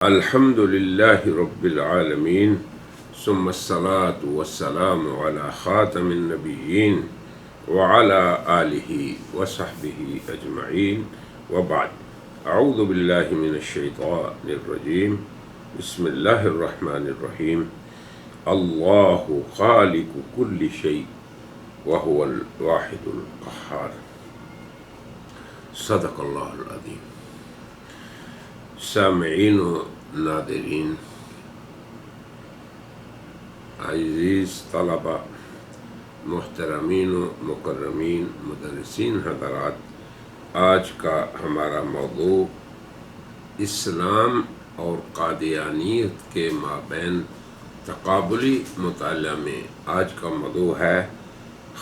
الحمد لله رب العالمين ثم الصلاة والسلام على خاتم النبيين وعلى آله وصحبه أجمعين وبعد. أعوذ بالله من الشيطان الرجيم. بسم الله الرحمن الرحيم. الله خالق كل شيء وهو الواحد القهار. صدق الله العظيم. سامعین و ناظرین، عزیز طلبہ، محترمین و مکرمین، مدرسین حضرات، آج کا ہمارا موضوع اسلام اور قادیانیت کے مابین تقابلی مطالعہ میں آج کا موضوع ہے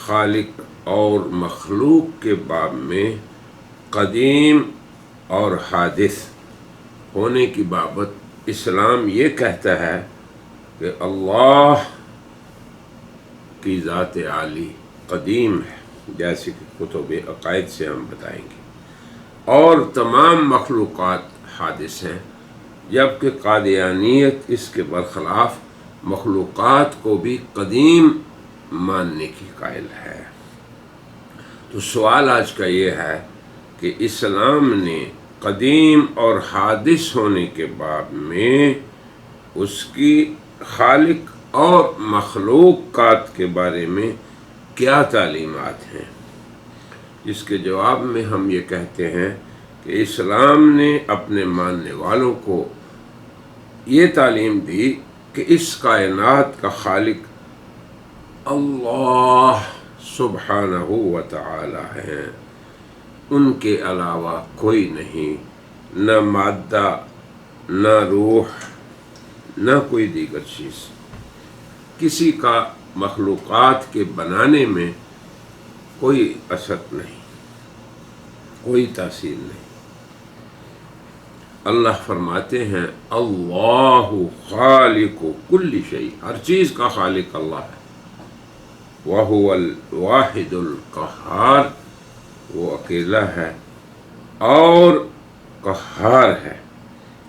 خالق اور مخلوق کے باب میں قدیم اور حادث ہونے کی بابت اسلام یہ کہتا ہے کہ اللہ کی ذات عالی قدیم ہے، جیسے کہ کتب عقائد سے ہم بتائیں گے، اور تمام مخلوقات حادث ہیں، جبکہ قادیانیت اس کے برخلاف مخلوقات کو بھی قدیم ماننے کی قائل ہے۔ تو سوال آج کا یہ ہے کہ اسلام نے قدیم اور حادث ہونے کے باب میں اس کی خالق اور مخلوقات کے بارے میں کیا تعلیمات ہیں؟ جس کے جواب میں ہم یہ کہتے ہیں کہ اسلام نے اپنے ماننے والوں کو یہ تعلیم دی کہ اس کائنات کا خالق اللہ سبحانہ و تعالی ہے، ان کے علاوہ کوئی نہیں، نہ مادہ، نہ روح، نہ کوئی دیگر چیز، کسی کا مخلوقات کے بنانے میں کوئی اثر نہیں، کوئی تاثیر نہیں۔ اللہ فرماتے ہیں اللہ خالق کل شیء، ہر چیز کا خالق اللہ ہے، وَهُوَ الْوَاحِدُ الْقَهَّارُ، وہ اکیلا ہے اور قہار ہے۔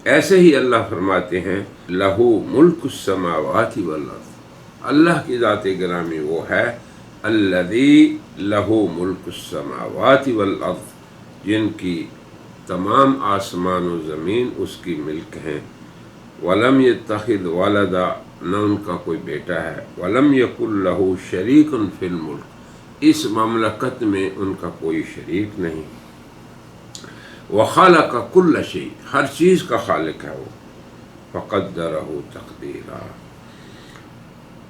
ایسے ہی اللہ فرماتے ہیں لہو ملک السماوات والارض، اللہ کی ذات گرامی وہ ہے الذی لہو ملک السماوات والارض، جن کی تمام آسمان و زمین اس کی ملک ہیں، ولم یتخذ ولدا، نہ ان کا کوئی بیٹا ہے، ولم یکن لہ شریک فی الملک، اس مملکت میں ان کا کوئی شریک نہیں، وخلق کل شیء، ہر چیز کا خالق ہے وہ، فقدرہ تقدیرا۔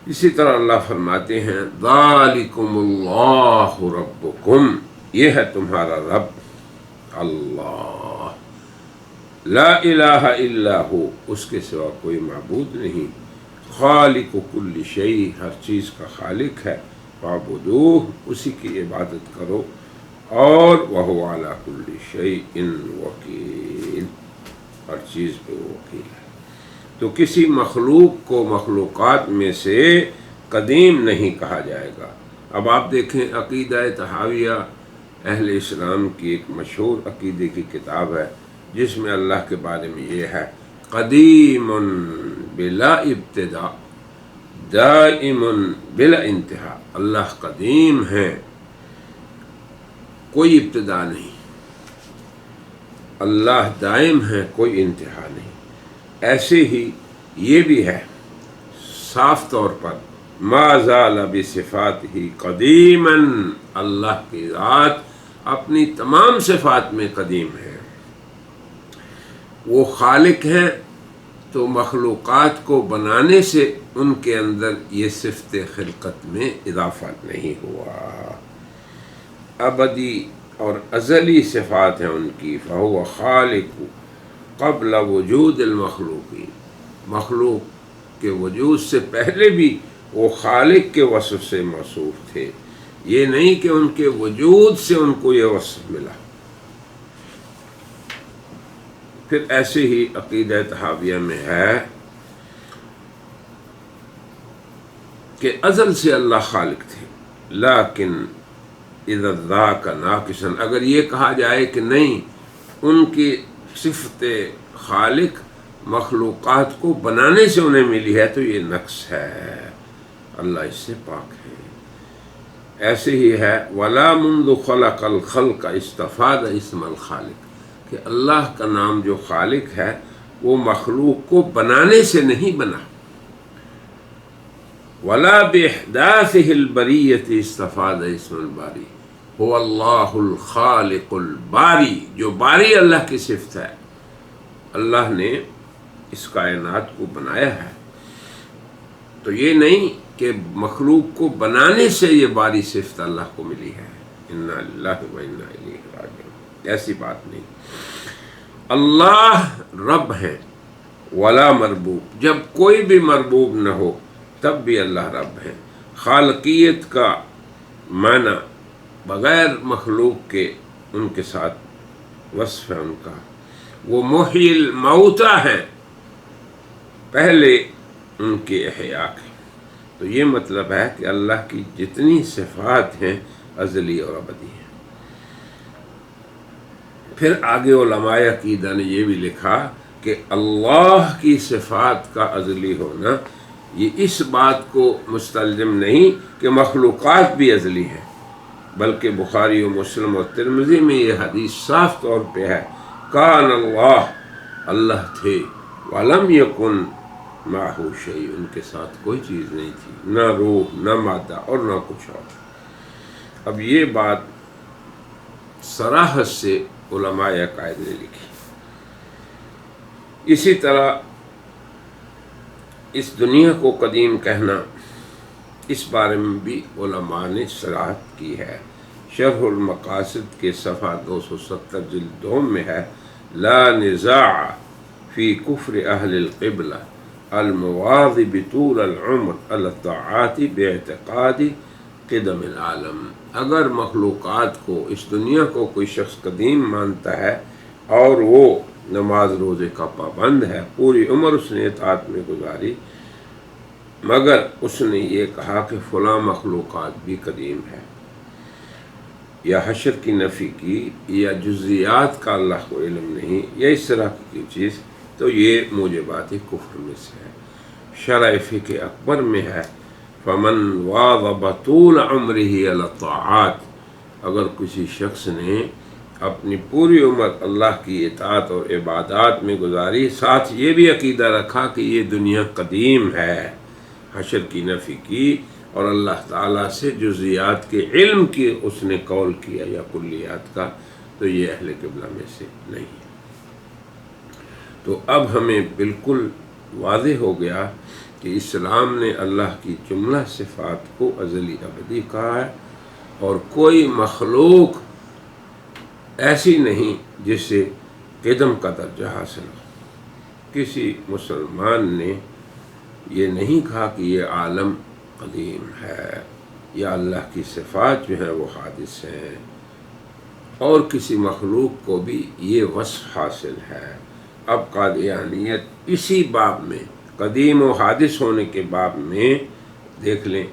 اسی طرح اللہ فرماتے ہیں ذالکم اللہ ربکم، یہ ہے تمہارا رب اللہ، لا الہ الا ہو، اس کے سوا کوئی معبود نہیں، خالق کل شیء، ہر چیز کا خالق ہے، فاعبدوہ، اسی کی عبادت کرو، اور وہو علی کل شیء وکیل، ہر چیز پہ وہ وکیل ہے۔ تو کسی مخلوق کو مخلوقات میں سے قدیم نہیں کہا جائے گا۔ اب آپ دیکھیں عقیدہ طحاویہ اہل اسلام کی ایک مشہور عقیدے کی کتاب ہے، جس میں اللہ کے بارے میں یہ ہے قدیم بلا ابتداء دائم بلا انتہا، اللہ قدیم ہے، کوئی ابتدا نہیں، اللہ دائم ہے، کوئی انتہا نہیں۔ ایسے ہی یہ بھی ہے صاف طور پر ما زال بصفاتہ قدیما، اللہ کی ذات اپنی تمام صفات میں قدیم ہے، وہ خالق ہیں، تو مخلوقات کو بنانے سے ان کے اندر یہ صفت خلقت میں اضافہ نہیں ہوا، ابدی اور ازلی صفات ہیں ان کی، فہو خالق قبل وجود المخلوقین، مخلوق کے وجود سے پہلے بھی وہ خالق کے وصف سے موصوف تھے، یہ نہیں کہ ان کے وجود سے ان کو یہ وصف ملا۔ پھر ایسے ہی عقیدہ طحاویہ میں ہے کہ ازل سے اللہ خالق تھے، لیکن اذا ذاک ناقصا، اگر یہ کہا جائے کہ نہیں، ان کی صفت خالق مخلوقات کو بنانے سے انہیں ملی ہے تو یہ نقص ہے، اللہ اس سے پاک ہے۔ ایسے ہی ہے وَلَا مُنْذُ خَلَقَ الْخَلْقَ اسْتَفَادَ اسْمَ الْخَالِقِ، کہ اللہ کا نام جو خالق ہے وہ مخلوق کو بنانے سے نہیں بنا۔ وَلَا بِإِحْدَاثِهِ الْبَرِيَّةِ اسْتَفَادَ اسْمَ الْبَارِ، هُوَ اللَّهُ الْخَالِقُ الْبَارِ، جو باری اللہ کی صفت ہے، اللہ نے اس کائنات کو بنایا ہے، تو یہ نہیں کہ مخلوق کو بنانے سے یہ باری صفت اللہ کو ملی ہے۔ اِنَّا لِلَّهِ وَإِنَّا إِلَيْهِ رَاجِعُونَ، ایسی بات نہیں۔ اللہ رب ہے ولا مربوب، جب کوئی بھی مربوب نہ ہو تب بھی اللہ رب ہے۔ خالقیت کا معنی بغیر مخلوق کے ان کے ساتھ وصف ہے ان کا، وہ محیی الموتى ہیں، پہلے ان کے احیاء کے۔ تو یہ مطلب ہے کہ اللہ کی جتنی صفات ہیں ازلی اور ابدی ہیں۔ پھر آگے علماء عقیدہ نے یہ بھی لکھا کہ اللہ کی صفات کا ازلی ہونا یہ اس بات کو مستلزم نہیں کہ مخلوقات بھی ازلی ہیں، بلکہ بخاری و مسلم و ترمذی میں یہ حدیث صاف طور پہ ہے، کان اللہ، اللہ تھے، ولم یکن معہ شیء، ان کے ساتھ کوئی چیز نہیں تھی، نہ روح نہ مادہ اور نہ کچھ اور۔ اب یہ بات صراحت سے علماء عقائد نے لکھی۔ اسی طرح اس دنیا کو قدیم کہنا، اس بارے میں بھی علماء نے صراحت کی ہے۔ شرح المقاصد کے صفحہ 270 جلد 2 میں ہے، لا نزاع فی کفر اہل القبلہ المواظب طول العمر علی الطاعات باعتقاد قدم العالم۔ اگر مخلوقات کو، اس دنیا کو کوئی شخص قدیم مانتا ہے اور وہ نماز روزے کا پابند ہے، پوری عمر اس نے اطاعت میں گزاری، مگر اس نے یہ کہا کہ فلاں مخلوقات بھی قدیم ہے، یا حشر کی نفی کی، یا جزیات کا اللہ کو علم نہیں، یا اس طرح کی چیز، تو یہ موجبات کفر میں سے ہے۔ شرح فقہ اکبر میں ہے، فمن واظب طول عمرہ علی الطاعات، اگر کسی شخص نے اپنی پوری عمر اللہ کی اطاعت اور عبادات میں گزاری، ساتھ یہ بھی عقیدہ رکھا کہ یہ دنیا قدیم ہے، حشر کی نفی کی، اور اللہ تعالیٰ سے جزیات کے علم کی اس نے قول کیا یا کلیات کا، تو یہ اہل قبلہ میں سے نہیں ہے۔ تو اب ہمیں بالکل واضح ہو گیا کہ اسلام نے اللہ کی جملہ صفات کو ازلی ابدی کہا ہے، اور کوئی مخلوق ایسی نہیں جس سے قدم کا درجہ حاصل ہو۔ کسی مسلمان نے یہ نہیں کہا کہ یہ عالم قدیم ہے، یا اللہ کی صفات جو ہیں وہ حادث ہیں، اور کسی مخلوق کو بھی یہ وصف حاصل ہے۔ اب قادیانیت اسی باب میں، قدیم و حادث ہونے کے باب میں دیکھ لیں،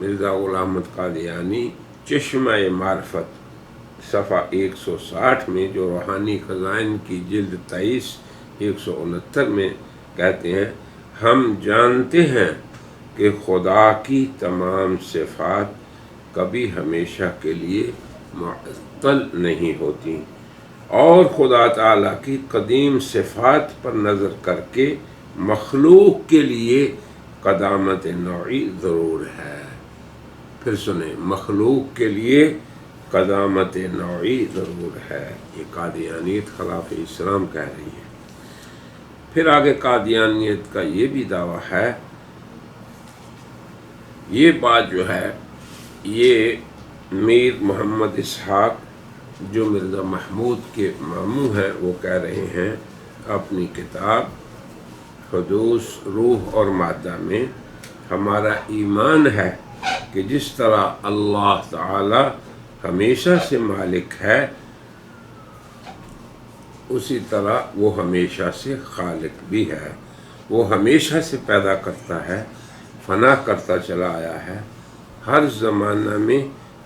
مرزا غلام احمد قادیانی چشمہ معرفت صفحہ 160 میں، جو روحانی خزائن کی جلد 23 169 میں کہتے ہیں، ہم جانتے ہیں کہ خدا کی تمام صفات کبھی ہمیشہ کے لیے معطل نہیں ہوتی، اور خدا تعالیٰ کی قدیم صفات پر نظر کر کے مخلوق کے لیے قدامت نوعی ضرور ہے۔ پھر سنیں، مخلوق کے لیے قدامت نوعی ضرور ہے، یہ قادیانیت خلاف اسلام کہہ رہی ہے۔ پھر آگے قادیانیت کا یہ بھی دعویٰ ہے، یہ بات جو ہے یہ میر محمد اسحاق جو مرزا محمود کے ماموں ہیں وہ کہہ رہے ہیں اپنی کتاب حدوث روح اور مادہ میں، ہمارا ایمان ہے کہ جس طرح اللہ تعالی ہمیشہ سے مالک ہے، اسی طرح وہ ہمیشہ سے خالق بھی ہے، وہ ہمیشہ سے پیدا کرتا ہے، فنا کرتا چلا آیا ہے، ہر زمانہ میں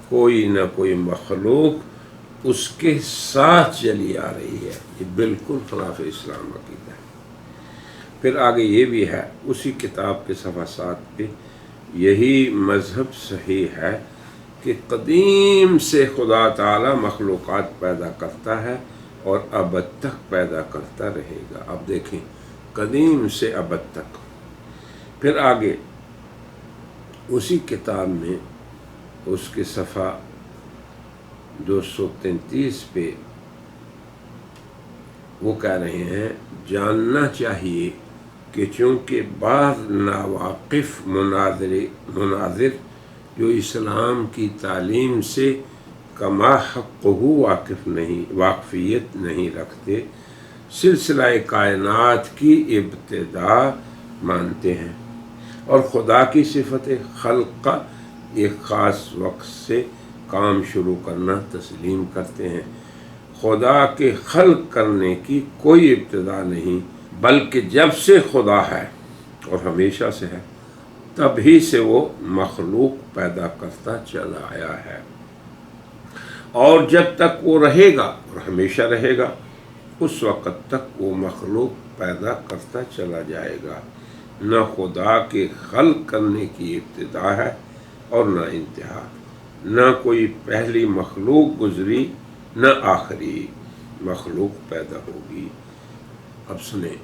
کوئی نہ کوئی مخلوق اس کے ساتھ چلی آ رہی ہے۔ یہ بالکل خلاف اسلام عقیدہ ہے۔ پھر آگے یہ بھی ہے اسی کتاب کے صفحہ 7 پہ، یہی مذہب صحیح ہے کہ قدیم سے خدا تعالی مخلوقات پیدا کرتا ہے اور ابد تک پیدا کرتا رہے گا۔ اب دیکھیں، قدیم سے ابد تک۔ پھر آگے اسی کتاب میں اس کے صفحہ 233 پہ وہ کہہ رہے ہیں، جاننا چاہیے کہ چونکہ بعض ناواقف مناظر جو اسلام کی تعلیم سے کما حقہ واقفیت نہیں رکھتے، سلسلہ کائنات کی ابتدا مانتے ہیں اور خدا کی صفت خلق کا ایک خاص وقت سے کام شروع کرنا تسلیم کرتے ہیں۔ خدا کے خلق کرنے کی کوئی ابتدا نہیں، بلکہ جب سے خدا ہے اور ہمیشہ سے ہے، تب ہی سے وہ مخلوق پیدا کرتا چلا آیا ہے، اور جب تک وہ رہے گا اور ہمیشہ رہے گا، اس وقت تک وہ مخلوق پیدا کرتا چلا جائے گا۔ نہ خدا کے خلق کرنے کی ابتدا ہے اور نہ انتہا، نہ کوئی پہلی مخلوق گزری نہ آخری مخلوق پیدا ہوگی۔ اب سنیں،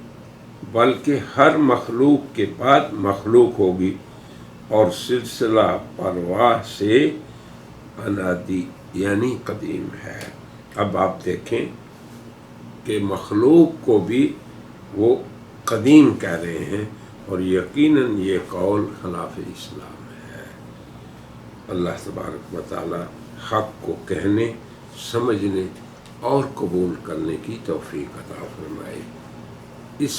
بلکہ ہر مخلوق کے بعد مخلوق ہوگی، اور سلسلہ پرواہ سے انادی یعنی قدیم ہے۔ اب آپ دیکھیں کہ مخلوق کو بھی وہ قدیم کہہ رہے ہیں، اور یقیناً یہ قول خلاف اسلام ہے۔ اللہ تبارک و تعالی حق کو کہنے، سمجھنے اور قبول کرنے کی توفیق عطا فرمائے۔ اس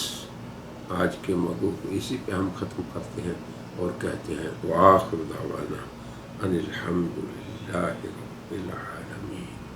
آج کے موضوع کو اسی پہ ہم ختم کرتے ہیں اور کہتے ہیں وآخر دعوانا ان الحمد للہ رب العالمین۔